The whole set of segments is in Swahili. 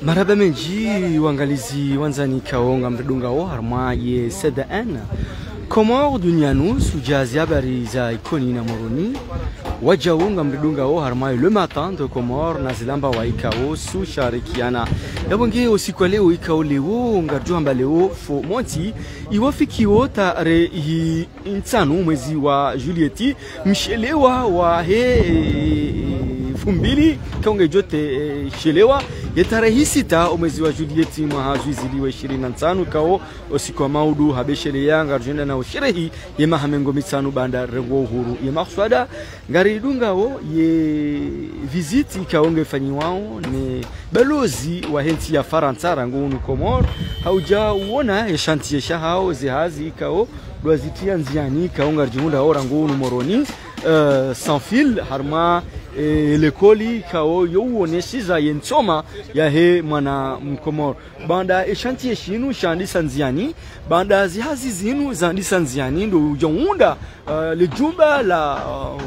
Marhaba menji wangalizi wanzani kaonga mredungao harma ye CDN Komor dunyanu sujazi habari za ikoni na moroni wajaunga mredungao harma le matin de Komor na zilamba wa ikao su sharikiana yabonge usiku leo ikao leo ngarjua leo fo monti iwafikiwa tare hi insanu mwezi wa Julieti mshelewa wa fumbili kaunga jote shelewa ya tarehe 6 mwezi wa Julieti mwezi wa 25 kao usiku wa maudu habeshele yanga arjenda na sherehi ya mahamengo mitano banda rengo uhuru ya makswada ngari dungao ye visiti kaunga fanyiwao ni balozi wa henti ya Faransa rangu Komor hauja uona ya shantie shahao zihazi kao doazitia nziani kaunga arjunda orangu moroni sans fil harma lekoli kao yowoneshiza yensoma ya he mwana mkomor banda eshantie shinu shandi sanziani banda zihazi zinu zandi sanziani ndo jonunda le jumba la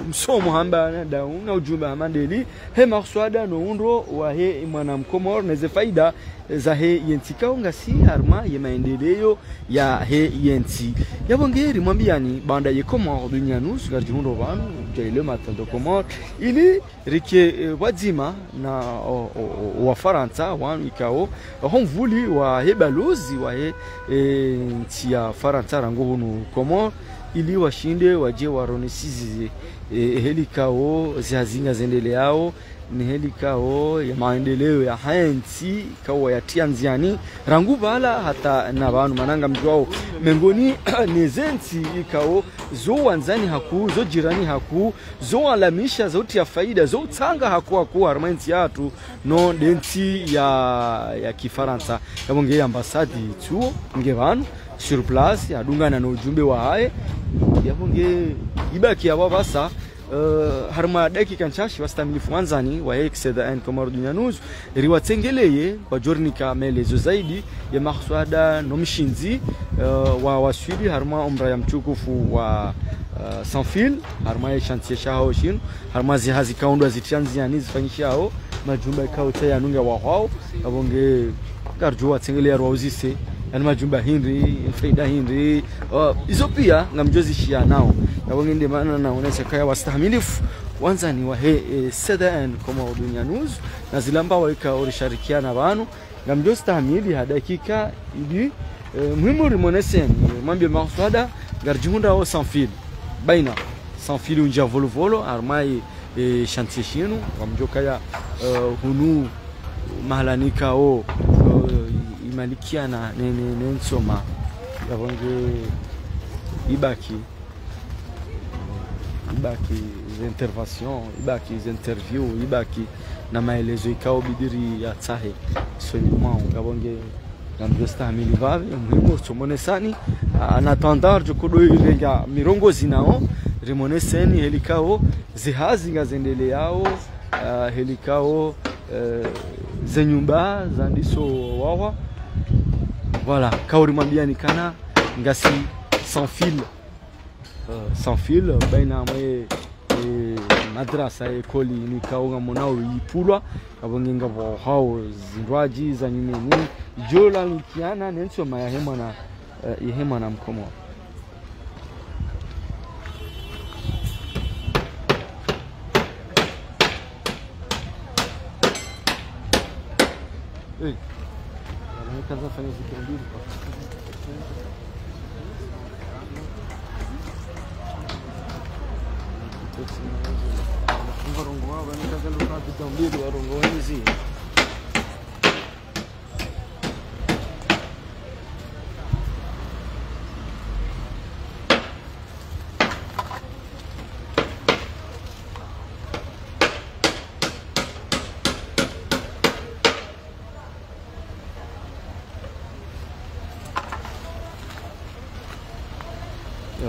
msomo hamba dauna ujumba mandeli he makswada no undo wa he mwana mkomor neze faida za he yenti kaunga si harma ya maendeleo ya he yenti yabongeri mwambiani banda ye Komor dunyanu sugarjihundo vanu jaile matando Komor ili rike wadzima na wa Faransa wanu ikao honvuli wa he balozi wa he ntia Faransa rango hunu Komor ili washinde waje waronesizi helikao zihazinga zendeleao ni helikao ya maendeleo ya henti kao ya tianziani rangu bala hata na banu mananga mjwao mengoni nezenti ikao zo wanzani haku zo jirani haku zo alamisha zauti ya faida zo tanga haku harmanti yatu no denti ya kifaransa yabonge ambasadi tuo nge banu sur place yadungana na ujumbe wa hae yabonge ibaki ya babasa harma dakika nchashi wastamilifu wanzani wa CDN Komor dunyanu riwatengeleye kwa jornika melezo zaidi ya makswada no mshinzi wa waswidi harma umra ya mchukufu wa sans fil harma ya chantier shao shin harma zihazi kaundwa zitianziani zifanyishao majumba kao taya nunga wa hao abonge garjua tengeleye rwauzise yani majumba hindi faida hindi izo pia ngamjozi shia nao yabonge ndi maana naonesha kaya wastahimilifu wanzani wa CDN Komor dunyanu na zilamba waika orisharikiana banu ngamjozi stahimili hadakika ili muhimu rimoneseni mwambie makswada garjihunda au sans fil baina sans fil unja volovolo armai chantier shinu ngamjoka ya hunu mahalanika o imalikiana nensoma yabonge ibaki intervention ibaki interview ibaki na maelezo ikao bidiri ya tsahe solimao yabonge ngamjostahimili vave muhimu somonesani anatandar jokodo irenga mirongo zinao rimoneseni helikao zihazi ngazendele yao helikao zenyumba zandiso wawa voilà kauri mambiani kana ngasi sans fil baina mwe madrasa ekoli ni kaunga monao yipulwa abonge ngabo hao zindwaji za nyumeni jola nikiana nenso maya hema na mkomo kaza fanya zikiro mbili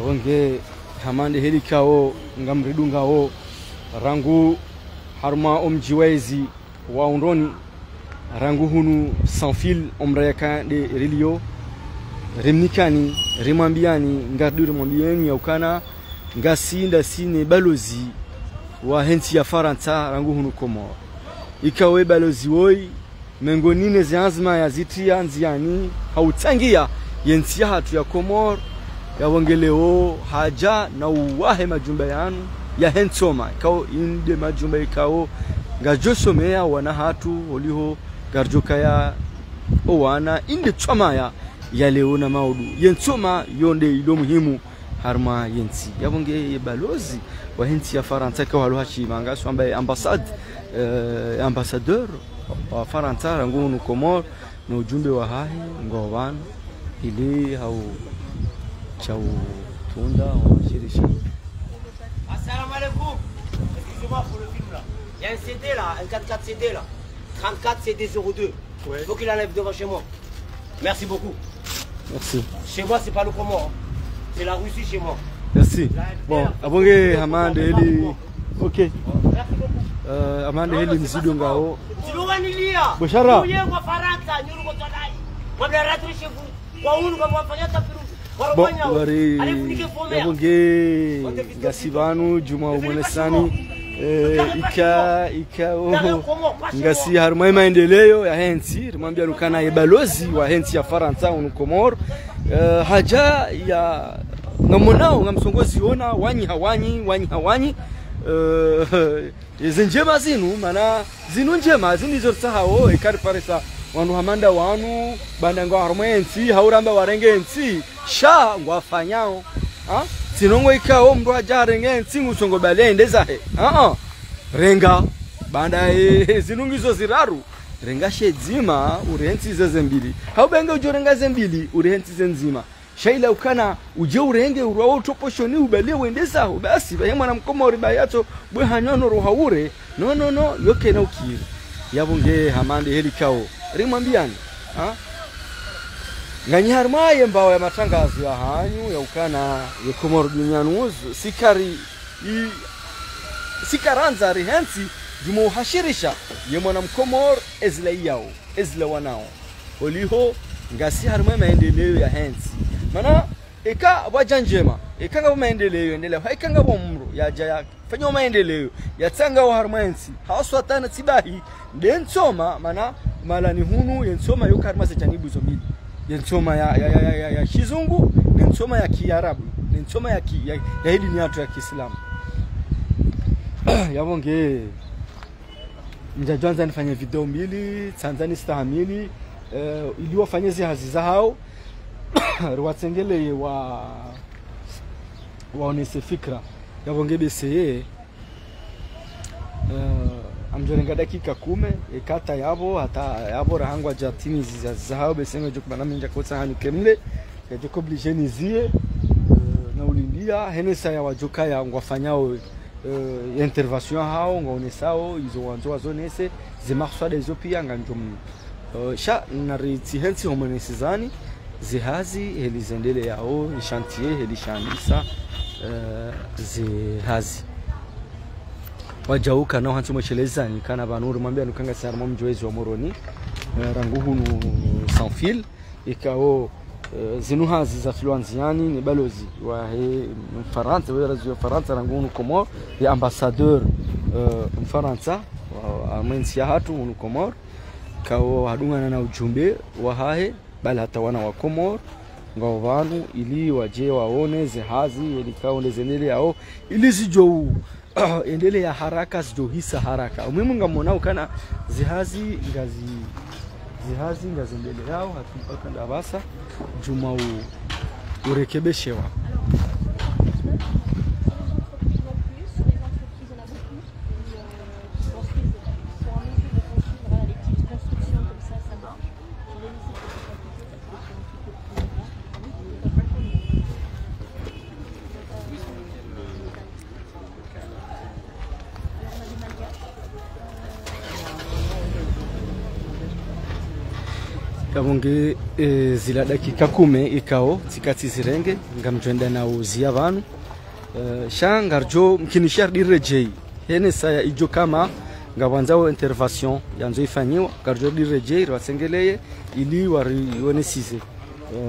wange hamande helikao ngamridungao rangu harma omjiwezi wa undoni rangu hunu sans fil omrayaka de relio remnikani remambiani ngardu remambiani yaukana ngasinda sine balozi wa henti ya Faransa rangu hunu Komor ikawe balozi woi mengonine zianzima ya zitia nziani hautsangia yensia hatu ya Komor ya wangeleo haja na uwahe majumba yanu ya hensoma ikao inde majumba ikao ngajosomea wana hatu oliho garjoka ya owana inde tsomaya ya leo na maudu yensoma yonde ilo muhimu harma yensi yabonge balozi wa hensi ya Faransa kwa haluhashi mangaso ambaye ambassadeur wa Faransa rangunu Komor na ujumbe wa hahi ngowano ili hau chau tunda wa shirisha. Assalamu alaikum. Excusez-moi pour le film là. Il y a un CD là, un 4x4 CD là. 34 CD 02. Il faut qu'il enlève devant chez moi. Merci beaucoup. Merci. Chez moi c'est pas le Comore. C'est la Russie chez moi. Merci. Bon, abonge hamande heli. OK. Merci beaucoup. Amande heli mzido ngao. Silowanilia. Boshara. Uye kwa Faransa nyuruko tadai. Mwabla ratri shefu. Kwa unu kwa mwafanya tapiru. Bon, wari yabonge ngasibanu juma umonesani ika ngasi harumai maendeleo ya hensi rimwambia lukana ye balozi wa hensi ya Faransa unu Komor haja ya ngamonao ngamsongozi ona wanyi hawanyi zenjema zinu mana zinu njema zinizo tsahao ikari paresa wanu hamanda wanu bandangwa harmensi hauramba warengensi sha ngwafanyao sinongo ikao mndu ajarengensi ngusongo balende zahe renga banda zinungizo ziraru renga shedzima urensi zezembili haubenga ujorenga zembili urensi zenzima shaila ukana uje urenge urwa utoposhoni ubalie wendeza basi baye mwana Mkomori bayato bwe hanyono rohaure no yoke na ukiri yabonge hamande helikao rimwambiani nganyarmaye mbao ya matangazo ya hanyu ya ukana ya Komoro dunyanuzu sikaranza rihensi jumo hashirisha ye mwana Mkomor ezla yao ezla wanao oliho ngasi harma maendeleo ya hensi mana eka wajanjema ekanga maendeleo endelea haikanga bomro ya jaya fanya maendeleo ya tsanga wa harmansi haswatana sibahi densoma mana malani hunu yensoma yo karma se janibu zomili yensoma ya Kizungu yensoma ya Kiarabu yensoma ya hili ni watu ya Kiislamu yabonge mjajanza nifanye video mbili Tanzania stahamili ili wafanye zihazi zao ruwatsengele waonese fikra yabonge beseye amjorenga dakika 10 ekata yabo hata yabo rahangwa jatini zao besenga jokubana minja kotsa hani kemle yajoko obligeni zie na ulindia henesa ya wajoka ya ngwafanyao intervention hao ngaonesao izo wanzo wazonese zimarswa dezo pia nganjom sha na ritihensi homonesizani zihazi helizendele yao chantier helishandisa zihazi wajauka na hantu mochelezani kana banuru mwambia nukanga sarmo mjoezi wa moroni ranguhunu sans fil ikao zinuhazi za filwanziani ni balozi wa Faransa wa Faransa ranguhunu Komor ya ambassadeur Faransa wa amensi ya hatu unu Komor kao hadungana na ujumbe wa hahe bali hata wana wa Komor ngao vanu ili waje waone zihazi elikao ndezendele yao ili zijo endele ya haraka zijohisa haraka umuhimu ngamona ukana zihazi ngazendele yao hatumpaka ndabasa juma urekebeshewa. Kabonge zila dakika 10 ikao tikati zirenge ngamjwenda na uzia vanu shangarjo mkinishar direjei hene saya ijo kama ngawanzao intervention yanzo ifanyiwa garjo direjei wasengeleye ili warionesize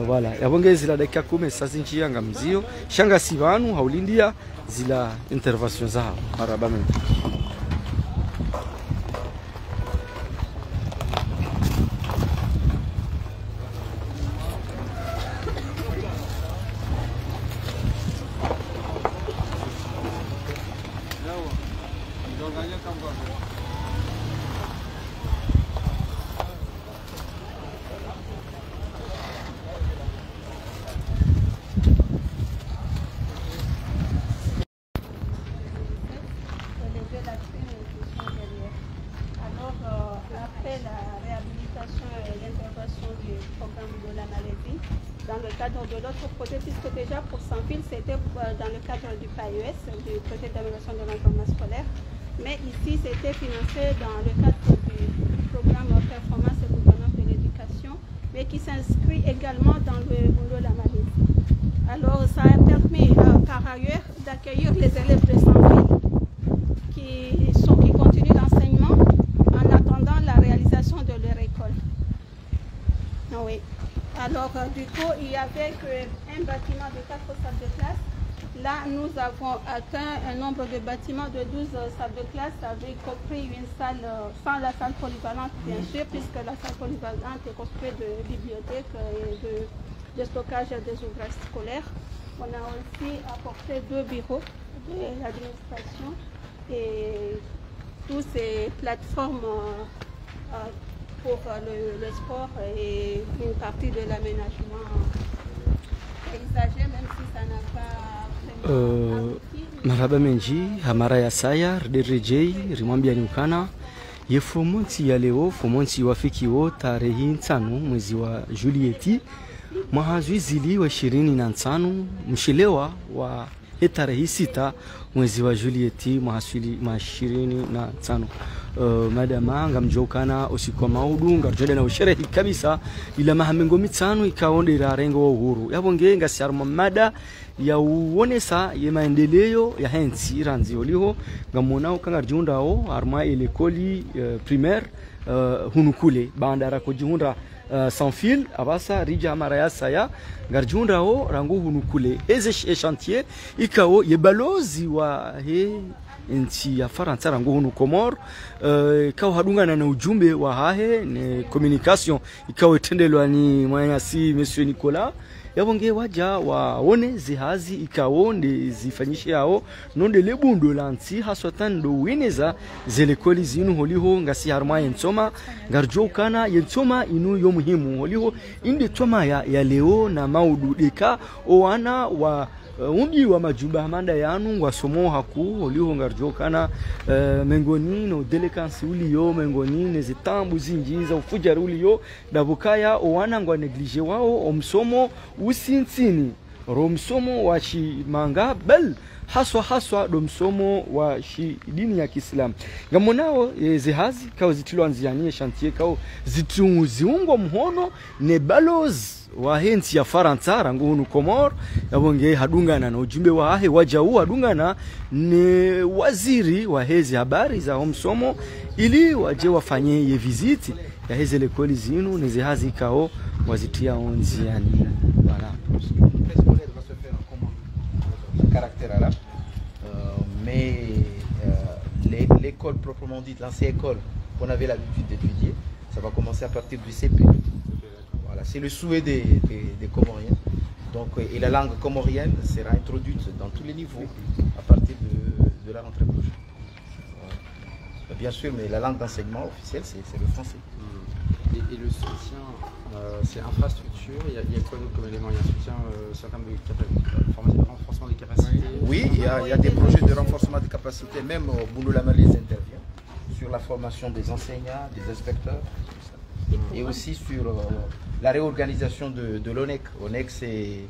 wala yabonge zila dakika 10 sasa nchia ngamzio shanga sivanu haulindia zila intervention zao marabamente Après la réhabilitation et l'intervention du programme de la maladie, dans le cadre de l'autre projet, puisque déjà pour Sans-Fil, c'était dans le cadre du PAES, du projet d'amélioration de l'environnement scolaire, mais ici, c'était financé dans le cadre du programme Performance et gouvernance de l'éducation, mais qui s'inscrit également dans le boulot de la maladie. Alors, ça a permis par ailleurs d'accueillir les élèves de Sans-Fil qui continuent l'enseignement en attendant la réalisation de leur école. Oui. Alors, du coup, il n'y avait qu'un bâtiment de 4 salles de classe. Là, nous avons atteint un nombre de bâtiments de 12 salles de classe, avec compris une salle, sans la salle polyvalente, bien sûr, puisque la salle polyvalente est construite de bibliothèques et de stockage des ouvrages scolaires. On a aussi apporté 2 bureaux de l'administration et toutes ces plateformes pour le sport et une partie de l'aménagement paysager, même si ça n'a pas vraiment abouti. Marhaba menji hamara ya saya rderejei rimwambia nyukana ye fomonti ya leo fomonti wafiki wo tarehe 5 mwezi wa Julieti mwahazwizili wa 25 mshilewa wa tarehe 6 mwezi wa Julieti mwaswili ma 25 madama ngamjokana usiku wa maudu ngarjole na usherehi kabisa ila mahamengo mitano ikaondera rengo wa uhuru yabonge ngasiaruma mada ya uonesa ye maendeleo ya hensi ranzi oliho ngamona ukangarjundao arma elekoli primaire hunukule bandara kujunda Sans-Fil abasa rija maraya saya ngarjunda o rangu hunukule eze chantier ikao ye balozi wa nchi ya Faransa rangu hunu Komor ikao hadungana na ujumbe wa hahe ne communication ikao tendelwa ni mwanyasi Monsieur Nicolas yabonge waja waone zihazi ikao ndi zifanyishe yao nonde lebundo lansi haswatan ndo wineza zelekoli zinu holiho ngasi harma yensoma ngarjokana yensoma inu yo muhimu holiho indi toma ya leo na maudu deka oana wa undi wa majumba hamanda yanu wasomo haku holiho ngarjokana mengoni no delekansi uliyo mengoni nezitambu zinjiza ufujaru uliyo dabukaya owana ngwa neglige wao omsomo usinsini romsomo wa shi manga bel haswa do msomo wa shi dini ya Kiislamu ngamonao zihazi kao zitilwanzianie chantier kao zitunguziungo mhono ne balozi wa hensi ya Faransa rangu hunu Komor yabonge hadungana na ujumbe wa hahe waja huu hadungana ne waziri wa hezi habari za msomo ili waje wafanye ye visiti ya hezi lekoli zinu ne zihazi kao wazitia onziani voilà. Caractère arabe, mais l'école proprement dite, l'ancienne école qu'on avait l'habitude d'étudier, ça va commencer à partir du CP. Voilà, c'est le souhait des Comoriens. Donc, et la langue comorienne sera introduite dans tous les niveaux à partir de la rentrée prochaine. Voilà. Bien sûr, mais la langue d'enseignement officielle, c'est le français. Et le soutien, c'est infrastructure, il y a quoi d'autre comme élément? Il y a un soutien sur termes de renforcement des capacités? Oui, il y a des projets de renforcement des capacités, même Boulou Lamalise intervient sur la formation des enseignants, des inspecteurs, et aussi sur la réorganisation de l'ONEC. ONEC, c'est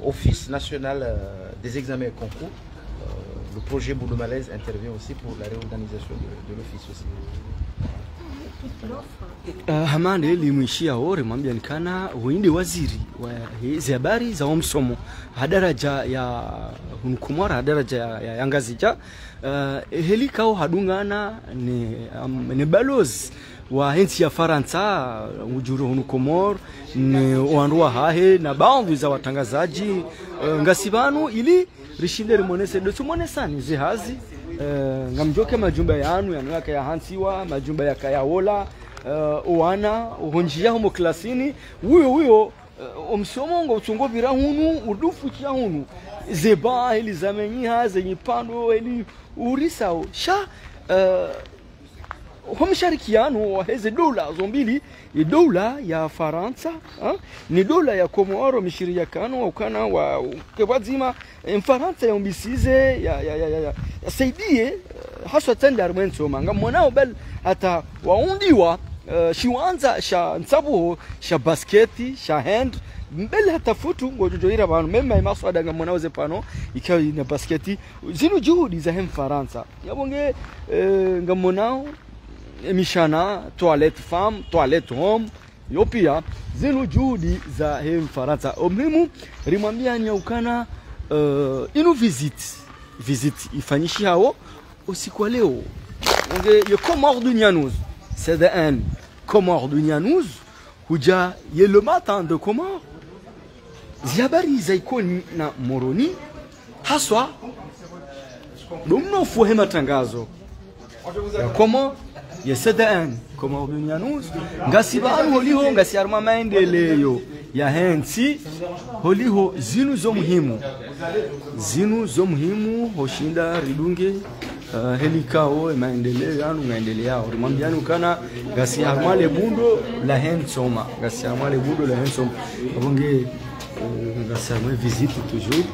Office national des examens et concours. Le projet Boulou Malaise intervient aussi pour la réorganisation de l'office aussi. Hamande limwishia ore mwambia nikana uinde waziri wa hizi habari za msomo hadaraja ya hunukumara hadaraja ya ngazija helikao hadungana ne balozi wa hensi ya Faransa ujuru hunukomor ne oandua hahe na baadhi za watangazaji ngasibanu ili rishinde rimonese dotumone ni zihazi ngamjoke majumba yanu yanwaka ya hansiwa majumba ya kayawola oana honjia homo klasini huyo omsomo ngo utungo bira hunu udufu cha hunu zeba ili zamenyiha zenye pando ili urisao sha homsharikiano wa hizi dola zombili ni dola ya Faransa ni dola ya Komoro mishirikiano ukana wa kebazima Faransa ya umbisize ya saidie haswa tenda armenso manga mwanao bel hata waundiwa shiwanza sha nsabu sha basketi sha hand mbele hata futu ngojojoira banu mema imaswada nga mwanao zepano ikawa ina basketi zinu juhudi za hem Faransa yabonge nga mwanao mishana toilette femme toilette homme yopia zinu juhudi za hem Faransa omuhimu rimwambia nyaukana inu visit ifanyishi hao usiku leo nge ye Comore du Nianouz c'est de un Comore du Nianouz huja ye le matin de Comore ziabari zaikoni na Moroni haswa dumno fuhe matangazo ya Comore ye c'est de un Comore du Nianouz ngasibanu holiho ngasiarma maendeleo ya hensi holiho zinu zo muhimu hoshinda ridunge helikao maendeleo yanu maendeleo rimwambiani ukana gasi harmale bundo la hensoma gasi harmale bundo la hensoma abonge gasi harmale visite toujours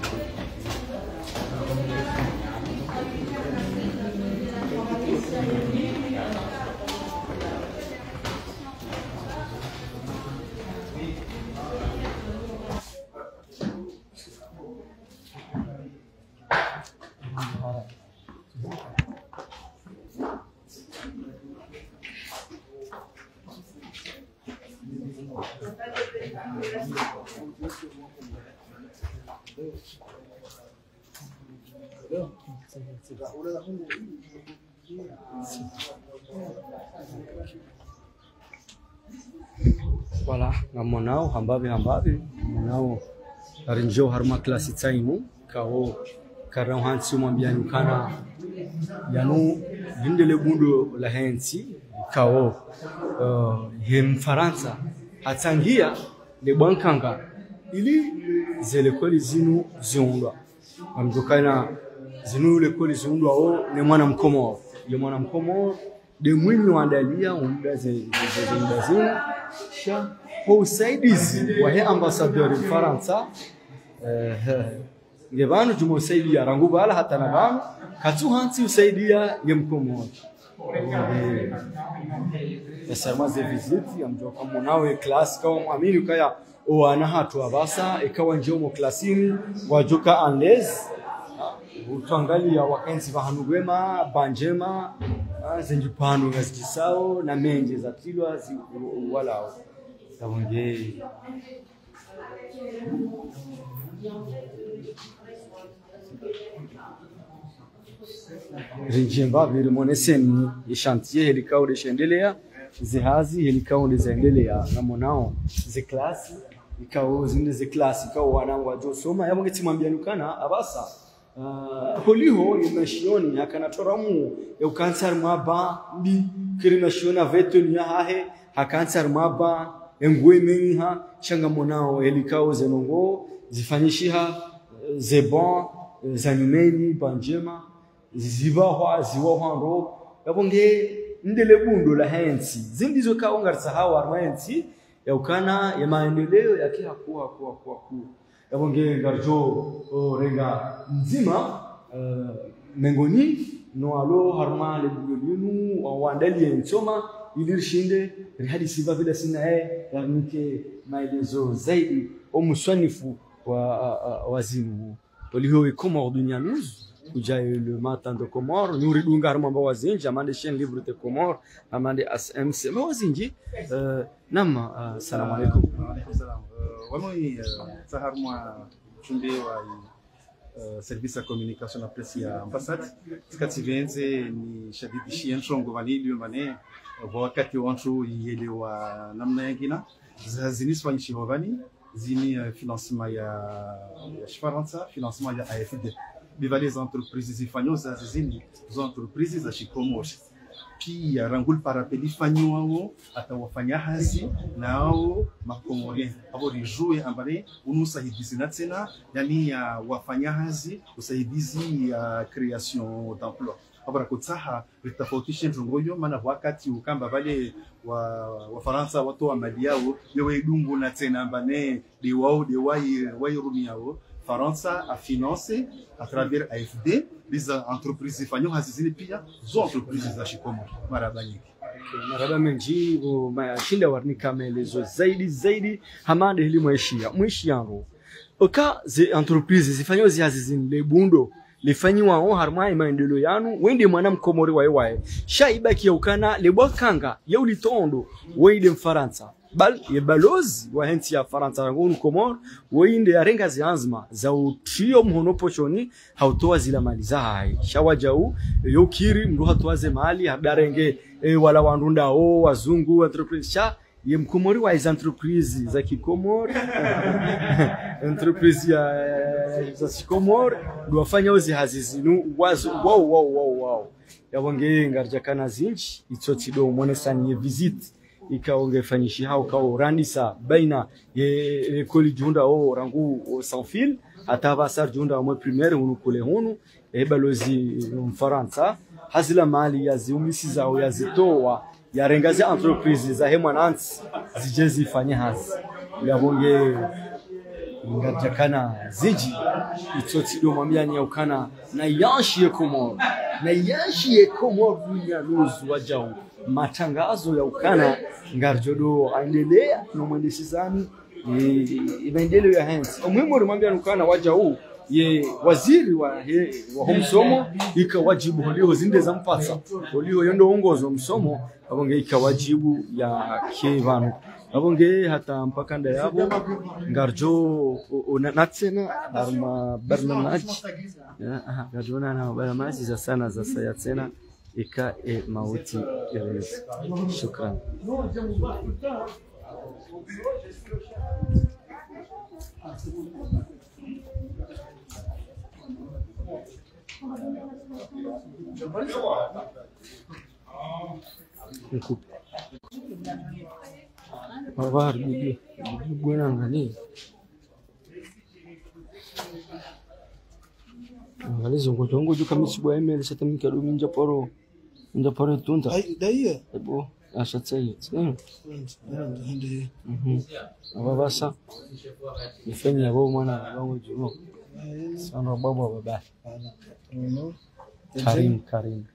Voilà, ngamonao hambavi monao arinjo harma klasi tsaimu kao karao hansi mwambiani kana yanu vindele bundo la hensi kao hem Faransa atsangia le bankanga ili zelekoli zinu ziundwa amjokana zinu lekoli ziundwa o ne mwana mkomo le mwana mkomo de mwinyi waandalia umda zinu sha ho usaidizi wa he ambassadeur Faransa ngebanu jumosaidia rangu bala hata na banu katu hansi usaidia yemkomo Esarma ze visite amjoka monawe class kama amini kaya oana hatu abasa ikawa njomo klasini wajoka anles utangalia wakenzi bahanugwema banjema zenjipano ngazisao na menje za tilwa walao tabonge rinjemba vile moneseni chantier helikao de shendelea zihazi helikao lizaendelea na monao ze klasi ikao zinde ze klasi ikao wanangu wajosoma yabonge timwambianukana abasa holiho imeshioni akanatoramu ya ukansar mwaba mbi kirimeshiona veto ni hahe hakansar mwaba engwe menha changa monao helikao zenongo zifanyishiha zebon zanyumeni banjema ziwa hwando yabonge ndele bundo la hensi zindizo kaongarsa hawa arwensi ya ukana ya maendeleo ya kia kuwa yabonge ngarjo renga nzima mengoni no alo harma le bulinu wandali ensoma ilirshinde rihadi siva vile sina yanike maelezo zaidi omusanifu wa wazinu poliho Comore du Nianouz kuja le matin de Comore nuri dungar mamba wazinji amande chaîne libre de Comore amande SMC wazinji nama assalamu alaykum salam wamoi saharmwa chumbe wa service ya communication na presse ya ambassade tikativenze ni shadidi shienshongo vanili mane wakati wanchu yelewa namna yengina zinisfanyishi hovani zini financement ya Faransa financement ya AFD bivale za entreprises zifanyoza zini za entreprises za Comore pia rangul parapeli fanyiwao atawafanya hazi nao makomorien abo rijue ambare unusaidizi na tena yani ya wafanya hazi usaidizi ya creation d'emploi abara kutsaha litafautishe njongoyo maana wakati ukamba vale wa Faransa watu wa mali yao yewe dungu na tena mbane de wai rumi yao Faransa a financé à travers AFD les entreprises fanyo hazizini pia zo entreprises za shikomo marabanyiki maraba menji bo mashinda warnika maelezo zaidi hamande hili mwishiano oka ze entreprises zifanyo hazizini lebundo lifanyiwa on harma maendeleo yanu wende mwana mkomori wae shaibaki ya ukana lebwakanga ya ulitondo wende mfaransa bal ye balozi wa henti ya Faransa ngunu komor wende yarenga zianzma za utrio mhono pochoni hautoa zila mali za hai shawajau yokiri mru hatoaze mali hadarenge wala wandunda wazungu entreprise sha ye mkomori wa hizo entreprise za kikomori entreprise za kikomori duwafanya uzi hazizinu wazo wow yabonge ngarjakana zinchi itsoti do mwonesani ye visit ikaongefanyishi hao kao randisa baina ye ekoli junda rangu sans fil atava sar junda mo primaire unukule hunu balozi mfaransa hazila mali ya ziumisi zao ya zitoa ya rengazi entreprise za hemanansi zijezi fanya hazi yabonge ngarjakana ziji itsoti do mwambiani ya ukana na yanshi ye komor dunia nuzu wajau matangazo ya ukana ngarjodo aendelea na mwendesizani maendeleo ya hands umuhimu ulimwambia ukana waja huu ye waziri wa msomo ikawajibu holio zinde za mpasa holio yondo ongozo msomo abonge ikawajibu ya kevano abonge hata mpaka nda yabo ngarjo natsena arma barnamaj ngarjo na barnamaj za sana za sayatsena ika mauti irezi. Shukran. Babar bibi buena ngani. Ngali zongo jongo juka misibwa emele satamika ruminja poro. Nda poro tunta. Ai daí. Ebo ashatsai. Ababasa. Nifanya babo mwana wangu jumo. Sana baba. Karim.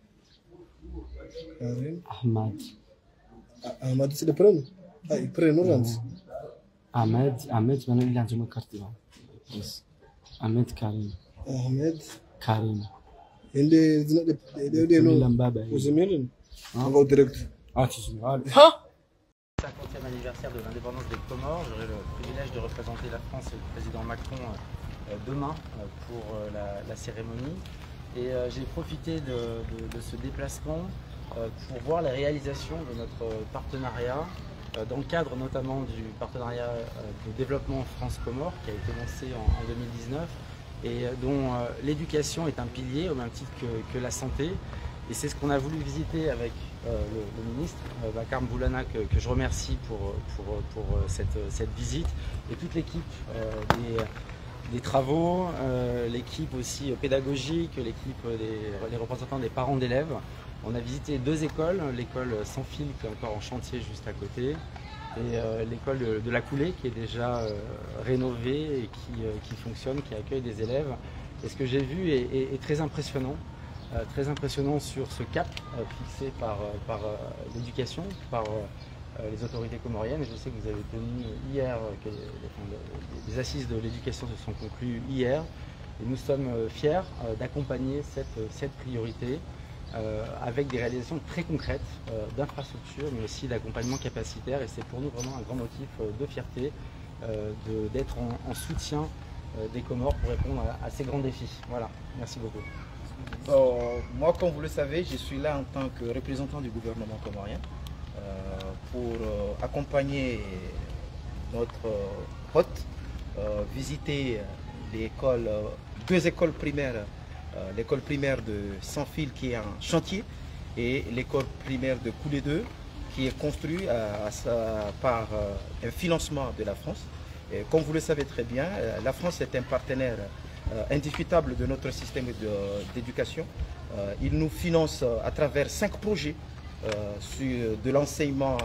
Ahmad c'est le prénom. Ah, prénom Rams. Ahmed maintenant il a un carte. Ahmed Karim. Karim. Ele no os emails en direct. Ah, tu sais. 50e anniversaire de l'indépendance des Comores. J'aurai le privilège de représenter la France et le président Macron demain pour la cérémonie. Et j'ai profité de ce déplacement pour voir les réalisations de notre partenariat dans le cadre notamment du partenariat de développement France-Comores qui a été lancé en 2019 et dont l'éducation est un pilier au même titre que la santé. Et c'est ce qu'on a voulu visiter avec le ministre Bakar Mboulana que je remercie pour cette visite et toute l'équipe des travaux, l'équipe aussi pédagogique, l'équipe les représentants des parents d'élèves. On a visité 2 écoles, l'école Sans Fil qui est encore en chantier juste à côté et l'école de la Coulée qui est déjà rénovée et qui fonctionne, qui accueille des élèves. Et ce que j'ai vu est très impressionnant. Très impressionnant sur ce cap fixé par l'éducation, par les autorités comoriennes. Je sais que vous avez tenu hier, les assises de l'éducation se sont conclues hier, et nous sommes fiers d'accompagner cette priorité avec des réalisations très concrètes d'infrastructures, mais aussi d'accompagnement capacitaire. Et c'est pour nous vraiment un grand motif de fierté d'être en soutien des Comores pour répondre à ces grands défis. Voilà, merci beaucoup. Moi, comme vous le savez, je suis là en tant que représentant du gouvernement comorien pour accompagner notre hôte, visiter l'école, 2 écoles primaires, l'école primaire de Sans Fil qui est en chantier et l'école primaire de Coulé 2 qui est construite par un financement de la France. Et comme vous le savez très bien, la France est un partenaire indiscutable de notre système d'éducation. Il nous finance à travers 5 projets de l'enseignement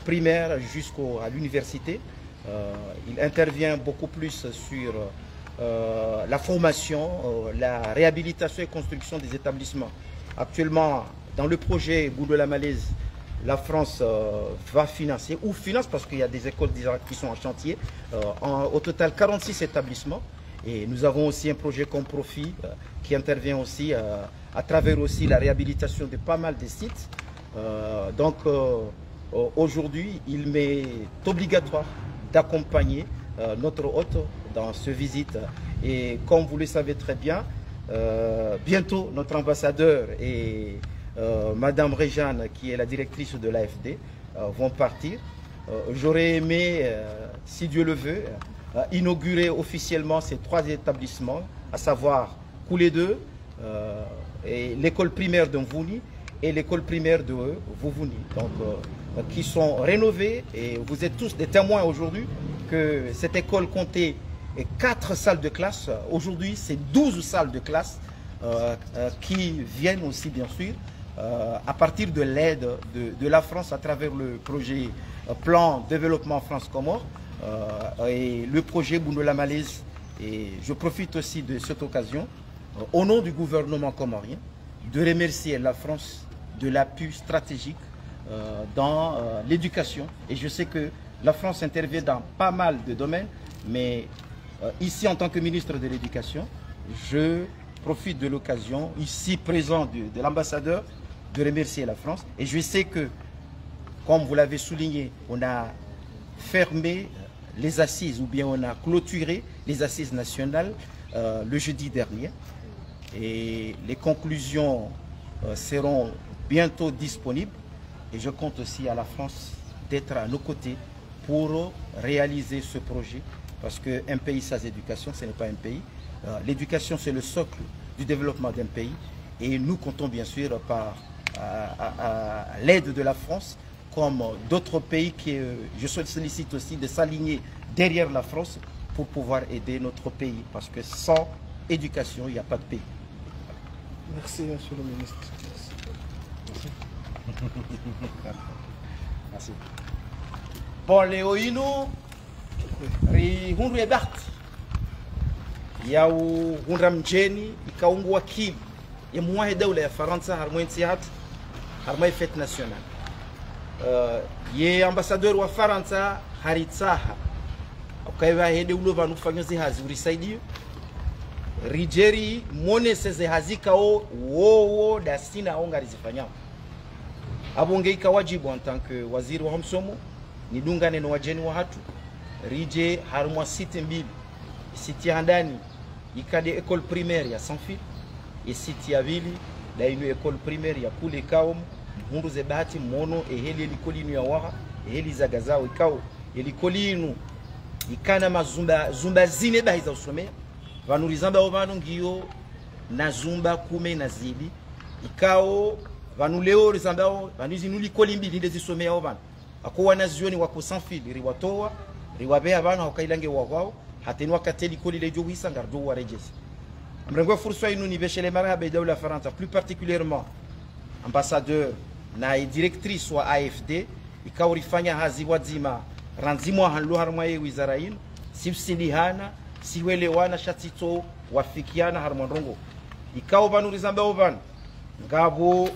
primaire jusqu'à l'université. Il intervient beaucoup plus sur la formation, la réhabilitation et construction des établissements. Actuellement, dans le projet Boudoula Malaise, la France va financer, ou finance parce qu'il y a des écoles qui sont en chantier, au total 46 établissements. Et nous avons aussi un projet comme Profit qui intervient aussi à travers aussi la réhabilitation de pas mal de sites. Donc aujourd'hui, il m'est obligatoire d'accompagner notre hôte dans ce visite. Et comme vous le savez très bien, bientôt notre ambassadeur et Madame Réjeanne, qui est la directrice de l'AFD, vont partir. J'aurais aimé, si Dieu le veut, inaugurer officiellement ces 3 établissements, à savoir Coulé 2, et l'école primaire de Mvouni et l'école primaire de Vouvouni, donc qui sont rénovés. Et vous êtes tous des témoins aujourd'hui que cette école comptait 4 salles de classe. Aujourd'hui, c'est 12 salles de classe qui viennent aussi, bien sûr, à partir de l'aide de la France à travers le projet Plan Développement France-Comores et le projet Boudoula Malaise. Et je profite aussi de cette occasion, au nom du gouvernement comorien, de remercier la France de l'appui stratégique dans l'éducation. Et je sais que la France intervient dans pas mal de domaines, mais ici, en tant que ministre de l'Éducation, je profite de l'occasion, ici présent de l'ambassadeur, de remercier la France. Et je sais que, comme vous l'avez souligné, on a fermé les assises, ou bien on a clôturé les assises nationales le jeudi dernier. Et les conclusions seront bientôt disponibles. Et je compte aussi à la France d'être à nos côtés pour réaliser ce projet. Parce qu'un pays sans éducation, ce n'est pas un pays. L'éducation, c'est le socle du développement d'un pays. Et nous comptons bien sûr par l'aide de la France, comme d'autres pays qui, je sollicite aussi de s'aligner derrière la France pour pouvoir aider notre pays. Parce que sans éducation, il n'y a pas de pays. Merci, monsieur le ministre. Merci. Bon, leo ino ri hundu ya bahati ya hunda mjeni ikaungu wakili ya muwahi daula ya Faransa harmoi nsihat harmoi fete national ye ambassadeur wa Faransa haritsaha ukaiwa hede ulova nufanyozi hazi urisaidio rijeri mone seze hazika wo da sina onga rizifanyao abongeika wajibu en tant que waziri wa msomo nidungane na wajeni wa hatu rije harumwa site mbili site ya ndani ikade école primaire ya Sanfil et site ya vili da ino école primaire ya kule kaom mundu ze bahati mono eheli likolinu ya waha eheli zagazao ikao elikolinu ikana mazumba zine bahiza usomea vanurizamba ovano ngiyo na zumba kume na zili ikao vanuleo rizambao vanuzi likoli mbili ndezisomea ovano akowa na zioni wako Sanfil riwatoa riwabea bana wakailange wao hateni wakati likoli lejo wisa ngardo warejesi mrengo furso inu ni beshele marhaba daula Faransa plus particulièrement ambassadeur na directrice wa AFD ikaurifanya hazi wazima ranzimwa hanlo harma ye wizara inu sibsilihana siwelewana shatito wafikiana harma ndongo ikao vanurizamba ovano ngabo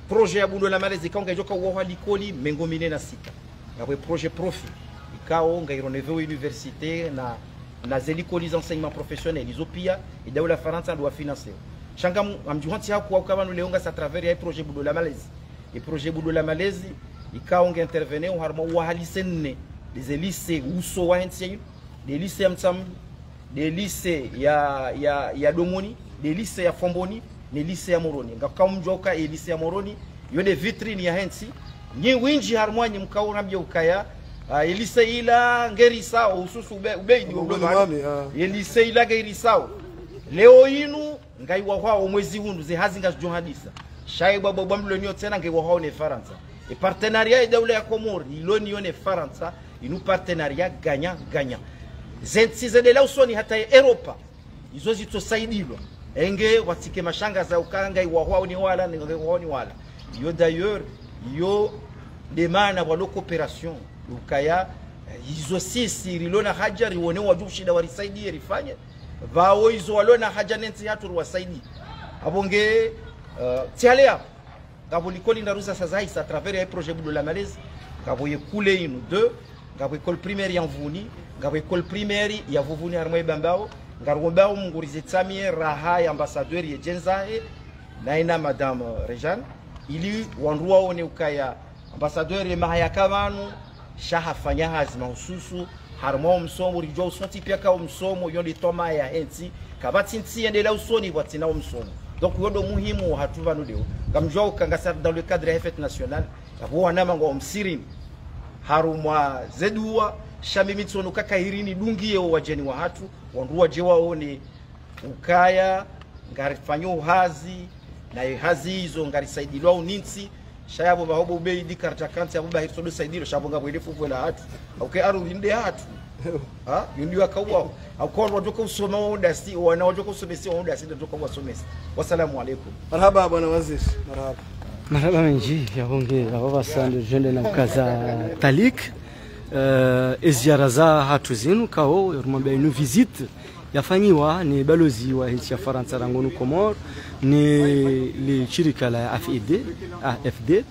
projet ya Boudoula Malaise ikanga joka wa likoli mengomine na sita ngabo projet Profit ikao ngaironeve université na zelikoli enseignement professionnel izopia et daula Faransa doit financer shanga amjuhanti haku wa kabanu leonga à travers ya projet Boudoula Malaise et projet Boudoula Malaise ikao intervenir au harma wa halisenne des lycées uso wa hensi des lycées amtsam des lycées ya Domoni des lycées ya Fomboni ni lycée ya Moroni ngakamjoka e lycée ya Moroni yone vitrine ya hensi nyi winji harmwanyi mkaura mbye ukaya lycée ila ngerisa ususu ube ni lycée ila ngerisa leo inu ngai wa mwezi hundu ze hazinga johadisa shaiba bobo mlonio tena ngewa haone Faransa et partenariat daula ya Komoro ilonio ne Faransa inu partenariat gagnant gagnant zentsize de la usoni hata Europa izo zitosaidilwa enge watike mashanga za ukanga iwa ni wala ni wala yo d'ailleurs yo demana walo coopération ukaya izo sisi rilona haja rione waju shida warisaidie rifanye vao izo walona haja nensi hatu wasaidie abonge tialea ngabo likoli ndaruza sasa isa à travers un projet de la Malaise ngabo yekule inu 2 ngabo école primaire ya Mvuni ngabo école primaire ya Vuvuni armwe bambao ngarombao mungurize tsamie raha ya ambassadeur ye jenzae na ina madame Rejane ili wanrua one ukaya ambassadeur ye mahaya kamanu shaha fanya hazi mahususu harmo msomo rijo usonti pia ka msomo yonde toma ya enti kabati nti endela usoni watina msomo donc yodo muhimu hatuva nudeo kamjwa ukangasa dans le cadre de fête nationale abo wanama ngo msirini harumwa zedua shamimitsono kakairini dungie wajeni wa hatu wanrua je waone ukaya ngarifanyo hazi na hazi hizo ngarisaidilwa uninsi shayabo bahobo beidi karta kanti abo bahito do saidilo shabo ngabo ile fufu la hatu okay aru inde hatu ha yundiwa kawa akoro wajoka usoma wondasi wana wajoka usomesi wondasi ndio kwa wasomesi wasalamu alaykum marhaba bwana waziri marhaba menji yabonge ababa sande jende na kaza talik ziara za hatu zinu kao rumwambia inu visite yafanyiwa ni balozi wa nchi ya Faransa rangonu Komoro ni li shirika la AFD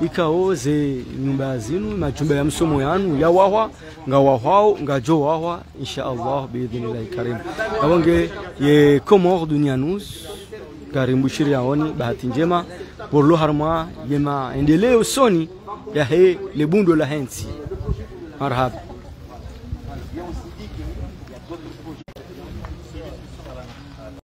ikao ze nyumba zinu majumba ya msomo yanu ya wahwa nga wahwao nga jo wahwa insha Allah biidhnillahi karim abonge ye Komoro dunia news karimbu shiria oni bahati njema borlo harma yema endeleo soni ya he lebundo la hensi marhaba